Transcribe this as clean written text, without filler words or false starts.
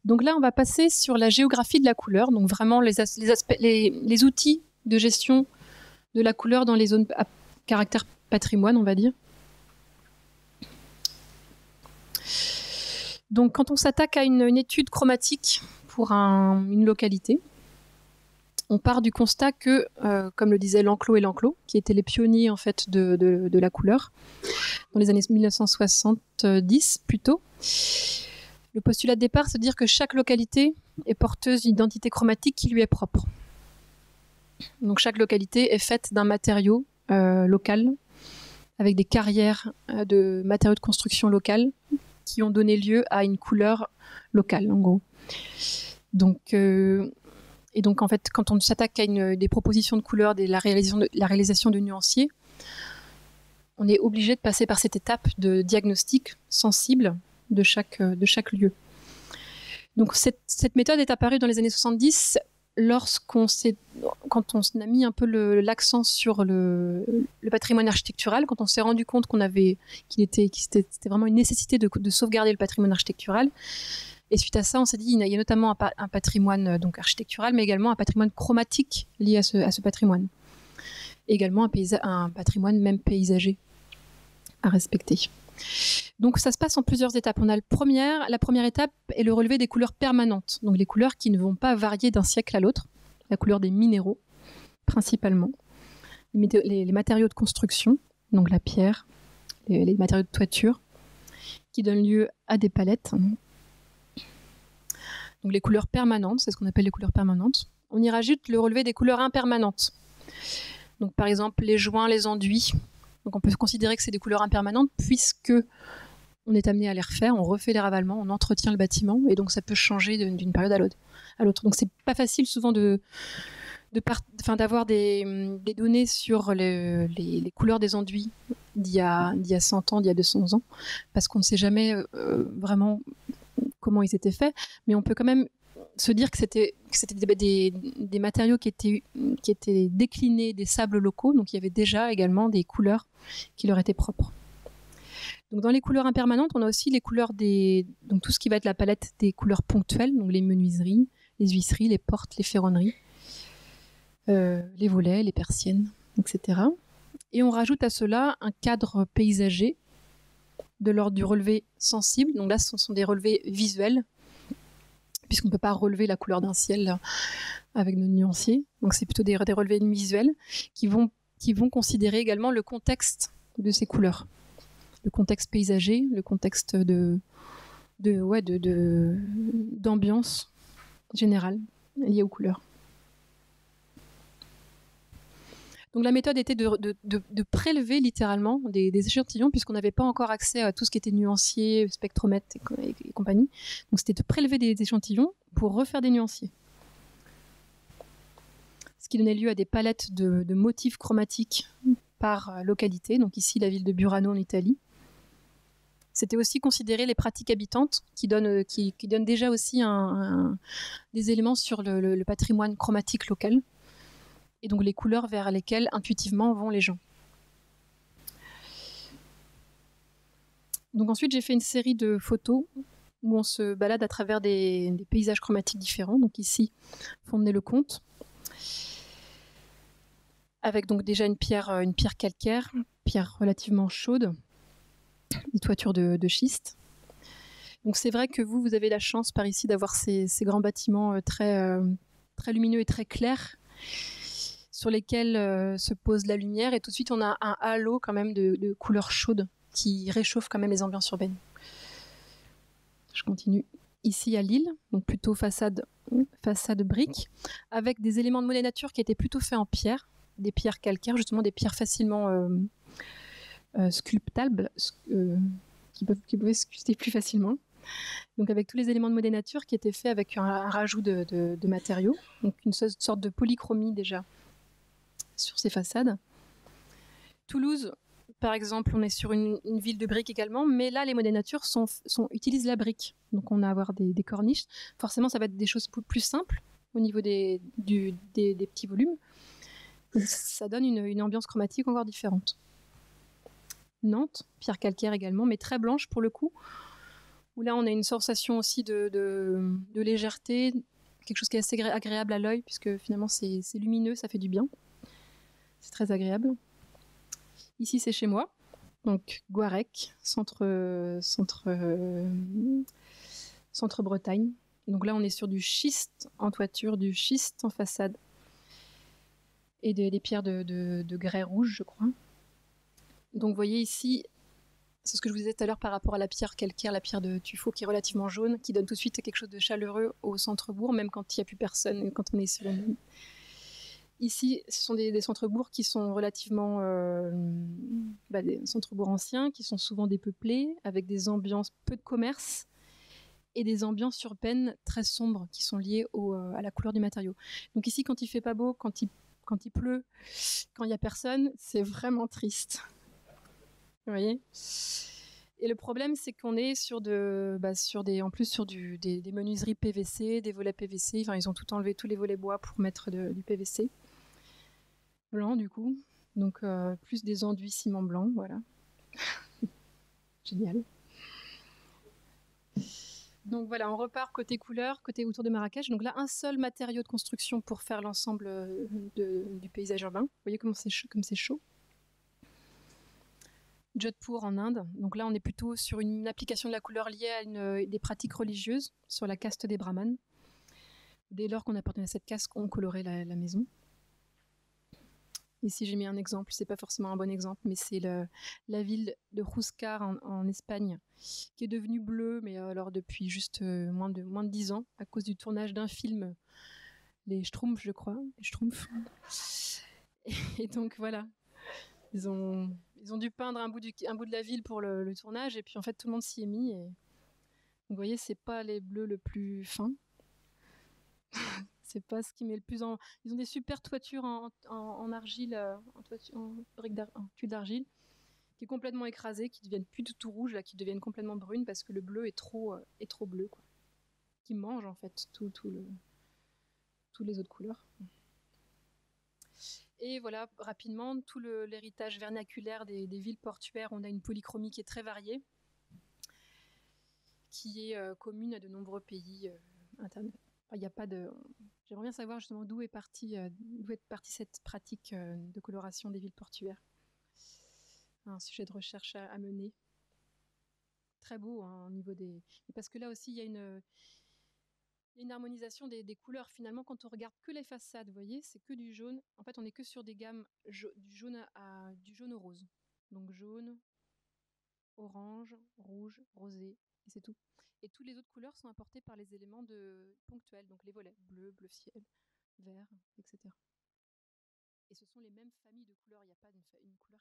Donc là, on va passer sur la géographie de la couleur, donc vraiment les outils de gestion de la couleur dans les zones à caractère patrimoine, on va dire. Donc quand on s'attaque à une étude chromatique pour une localité, on part du constat que, comme le disaient Lanclos et Lanclos, qui étaient les pionniers en fait de la couleur, dans les années 1970 plutôt, le postulat de départ, c'est de dire que chaque localité est porteuse d'une identité chromatique qui lui est propre. Donc chaque localité est faite d'un matériau local, avec des carrières de matériaux de construction locales qui ont donné lieu à une couleur locale, en gros. Donc, et donc, en fait, quand on s'attaque à des propositions de couleurs, la réalisation de nuanciers, on est obligé de passer par cette étape de diagnostic sensible de chaque lieu. Donc, cette méthode est apparue dans les années 70 quand on a mis un peu l'accent sur le patrimoine architectural, quand on s'est rendu compte c'était vraiment une nécessité de sauvegarder le patrimoine architectural. Et suite à ça, on s'est dit, il y a notamment un patrimoine donc architectural, mais également un patrimoine chromatique lié à ce patrimoine. Et également un patrimoine même paysager à respecter. Donc ça se passe en plusieurs étapes. La première étape est le relevé des couleurs permanentes, donc les couleurs qui ne vont pas varier d'un siècle à l'autre, la couleur des minéraux principalement, les matériaux de construction, donc la pierre, les matériaux de toiture, qui donnent lieu à des palettes. Donc les couleurs permanentes, c'est ce qu'on appelle les couleurs permanentes. On y rajoute le relevé des couleurs impermanentes. Donc par exemple les joints, les enduits. Donc on peut considérer que c'est des couleurs impermanentes puisque on est amené à les refaire, on refait les ravalements, on entretient le bâtiment et donc ça peut changer d'une période à l'autre. Donc c'est pas facile souvent d'avoir des données sur les couleurs des enduits d'il y a 100 ans, d'il y a 200 ans, parce qu'on ne sait jamais vraiment comment ils étaient faits, mais on peut quand même se dire que c'était des matériaux qui étaient déclinés des sables locaux, donc il y avait déjà également des couleurs qui leur étaient propres. Donc dans les couleurs impermanentes, on a aussi les couleurs donc tout ce qui va être la palette des couleurs ponctuelles, donc les menuiseries, les huisseries, les portes, les ferronneries, les volets, les persiennes, etc. Et on rajoute à cela un cadre paysager de l'ordre du relevé sensible. Donc là, ce sont des relevés visuels, puisqu'on ne peut pas relever la couleur d'un ciel avec nos nuanciers. Donc c'est plutôt des relevés visuels qui vont considérer également le contexte de ces couleurs. Le contexte paysager, le contexte d'ambiance générale liée aux couleurs. Donc la méthode était de prélever littéralement des échantillons, puisqu'on n'avait pas encore accès à tout ce qui était nuancier, spectromètre et compagnie. Donc c'était de prélever des échantillons pour refaire des nuanciers. Ce qui donnait lieu à des palettes de motifs chromatiques par localité. Donc ici la ville de Burano en Italie. C'était aussi considérer les pratiques habitantes qui donnent déjà aussi des éléments sur le patrimoine chromatique local. Et donc les couleurs vers lesquelles intuitivement vont les gens. Donc ensuite, j'ai fait une série de photos où on se balade à travers des paysages chromatiques différents. Donc ici, Fontenay-le-Comte, avec donc déjà une pierre calcaire, pierre relativement chaude, des toitures de schiste. Donc c'est vrai que vous avez la chance par ici d'avoir ces grands bâtiments très lumineux et très clairs, sur lesquels se pose la lumière, et tout de suite on a un halo quand même de couleurs chaudes qui réchauffe quand même les ambiances urbaines. Je continue. Ici à Lille, donc plutôt façade brique, avec des éléments de monnaie nature qui étaient plutôt faits en pierre, des pierres calcaires, justement des pierres facilement sculptables, qui pouvaient sculpter plus facilement. Donc avec tous les éléments de monnaie nature qui étaient faits avec un rajout de matériaux, donc une sorte de polychromie déjà sur ces façades. Toulouse, par exemple, on est sur une ville de briques également, mais là, les monnaies nature utilisent la brique. Donc, on va avoir des corniches. Forcément, ça va être des choses plus simples au niveau des petits volumes. Ça donne une ambiance chromatique encore différente. Nantes, pierre calcaire également, mais très blanche pour le coup, où là on a une sensation aussi de légèreté, quelque chose qui est assez agréable à l'œil, puisque finalement c'est lumineux, ça fait du bien. C'est très agréable. Ici c'est chez moi, donc Guarec, centre Bretagne. Donc là on est sur du schiste en toiture, du schiste en façade, et des pierres de grès rouge, je crois. Donc vous voyez ici, c'est ce que je vous disais tout à l'heure par rapport à la pierre calcaire, la pierre de tuffeau qui est relativement jaune, qui donne tout de suite quelque chose de chaleureux au centre-bourg, même quand il n'y a plus personne, quand on est sur une... Ici, ce sont des centres-bourgs qui sont relativement des centres-bourgs anciens, qui sont souvent dépeuplés, avec des ambiances peu de commerce et des ambiances urbaines très sombres qui sont liées à la couleur du matériau. Donc ici, quand il fait pas beau, quand il pleut, quand il n'y a personne, c'est vraiment triste. Vous voyez ? Et le problème, c'est qu'on est sur des menuiseries PVC, des volets PVC. Enfin, ils ont tout enlevé, tous les volets bois pour mettre du PVC blanc, du coup. Donc, plus des enduits ciment blanc, voilà. Génial. Donc voilà, on repart côté couleur, côté autour de Marrakech. Donc là, un seul matériau de construction pour faire l'ensemble du paysage urbain. Vous voyez comme c'est chaud. Jodhpur en Inde. Donc là, on est plutôt sur une application de la couleur liée à des pratiques religieuses, sur la caste des brahmanes. Dès lors qu'on appartenait à cette caste, on colorait la maison. Ici, j'ai mis un exemple, c'est pas forcément un bon exemple, mais c'est la ville de Huáscar en Espagne, qui est devenue bleue, mais alors depuis juste moins de 10 ans, à cause du tournage d'un film, les Schtroumpfs, je crois. Les Schtroumpfs. Et donc voilà, ils ont dû peindre un bout de la ville pour le tournage, et puis en fait, tout le monde s'y est mis. Et... vous voyez, c'est pas les bleus le plus fin. C'est pas ce qui met le plus en... Ils ont des super toitures en argile, en tuile d'argile, qui est complètement écrasée, qui deviennent plus du tout rouges, là, qui deviennent complètement brunes parce que le bleu est trop bleu, quoi. Qui mange en fait toutes les autres couleurs. Et voilà, rapidement, tout l'héritage vernaculaire des villes portuaires, on a une polychromie qui est très variée, qui est commune à de nombreux pays internationaux. Il n'y a pas de... J'aimerais bien savoir justement d'où est partie cette pratique de coloration des villes portuaires. Un sujet de recherche à mener. Très beau au niveau des... Parce que là aussi, il y a une harmonisation des couleurs. Finalement, quand on regarde que les façades, vous voyez, c'est que du jaune. En fait, on n'est que sur des gammes du jaune au rose. Donc jaune, orange, rouge, rosé, et c'est tout. Et toutes les autres couleurs sont apportées par les éléments ponctuels, donc les volets, bleu ciel, vert, etc. Et ce sont les mêmes familles de couleurs, il n'y a pas une couleur